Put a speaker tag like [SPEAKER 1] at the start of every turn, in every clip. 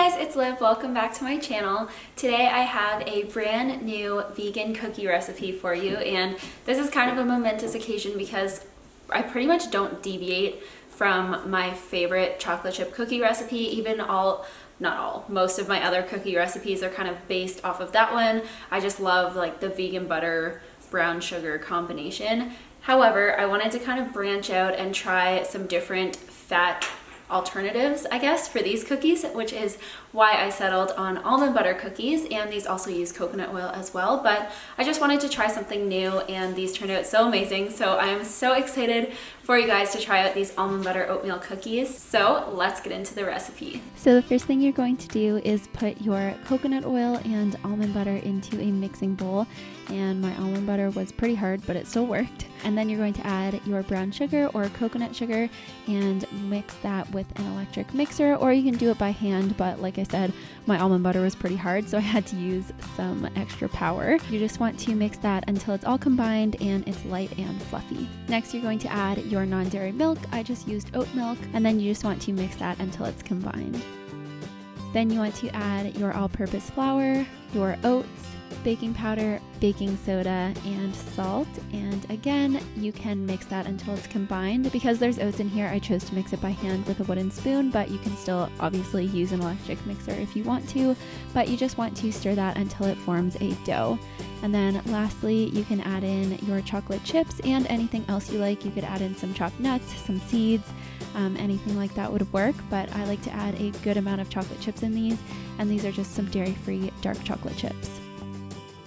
[SPEAKER 1] guys, it's Liv. Welcome back to my channel. Today I have a brand new vegan cookie recipe for you, and this is kind of a momentous occasion because I pretty much don't deviate from my favorite chocolate chip cookie recipe. Even most of my other cookie recipes are kind of based off of that one. I just love like the vegan butter brown sugar combination. However, I wanted to kind of branch out and try some different fat alternatives, I guess, for these cookies, which is why I settled on almond butter cookies, and these also use coconut oil as well. But I just wanted to try something new, and these turned out so amazing, so I am so excited for you guys to try out these almond butter oatmeal cookies. So let's get into the recipe. So the first thing you're going to do is put your coconut oil and almond butter into a mixing bowl, and my almond butter was pretty hard, but it still worked. And then you're going to add your brown sugar or coconut sugar and mix that with an electric mixer, or you can do it by hand, but like I said, my almond butter was pretty hard, so I had to use some extra power. You just want to mix that until it's all combined and it's light and fluffy. Next, you're going to add your non-dairy milk. I just used oat milk, and then you just want to mix that until it's combined. Then you want to add your all-purpose flour, your oats, baking powder, baking soda, and salt. And again, you can mix that until it's combined. Because there's oats in here, I chose to mix it by hand with a wooden spoon, but you can still obviously use an electric mixer if you want to, but you just want to stir that until it forms a dough. And then lastly, you can add in your chocolate chips and anything else you like. You could add in some chopped nuts, some seeds, anything like that would work, but I like to add a good amount of chocolate chips in these, and these are just some dairy-free dark chocolate chips.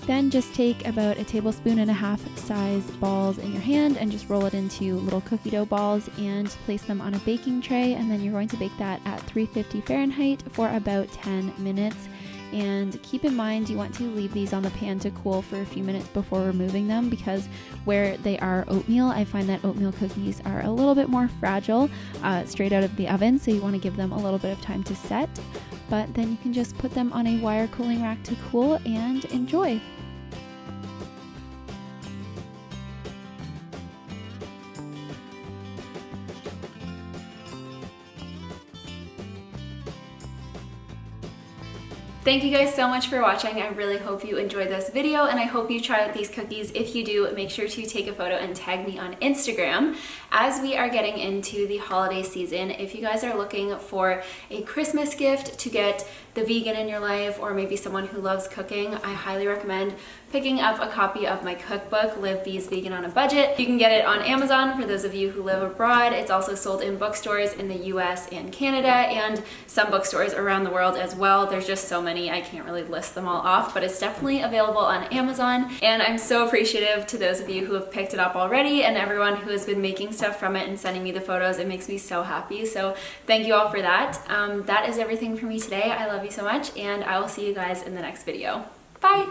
[SPEAKER 1] Then just take about 1.5 tablespoons size balls in your hand and just roll it into little cookie dough balls and place them on a baking tray, and then you're going to bake that at 350 Fahrenheit for about 10 minutes. And keep in mind, you want to leave these on the pan to cool for a few minutes before removing them, because where they are oatmeal, I find that oatmeal cookies are a little bit more fragile straight out of the oven, so you want to give them a little bit of time to set. But then you can just put them on a wire cooling rack to cool and enjoy. Thank you guys so much for watching. I really hope you enjoyed this video, and I hope you try out these cookies. If you do, make sure to take a photo and tag me on Instagram. As we are getting into the holiday season, if you guys are looking for a Christmas gift to get the vegan in your life, or maybe someone who loves cooking, I highly recommend picking up a copy of my cookbook, Live Bees Vegan on a Budget. You can get it on Amazon for those of you who live abroad. It's also sold in bookstores in the US and Canada, and some bookstores around the world as well. There's just so many, I can't really list them all off, but it's definitely available on Amazon. And I'm so appreciative to those of you who have picked it up already, and everyone who has been making stuff from it and sending me the photos. It makes me so happy. So thank you all for that. That is everything for me today. I love you so much, and I will see you guys in the next video. Bye!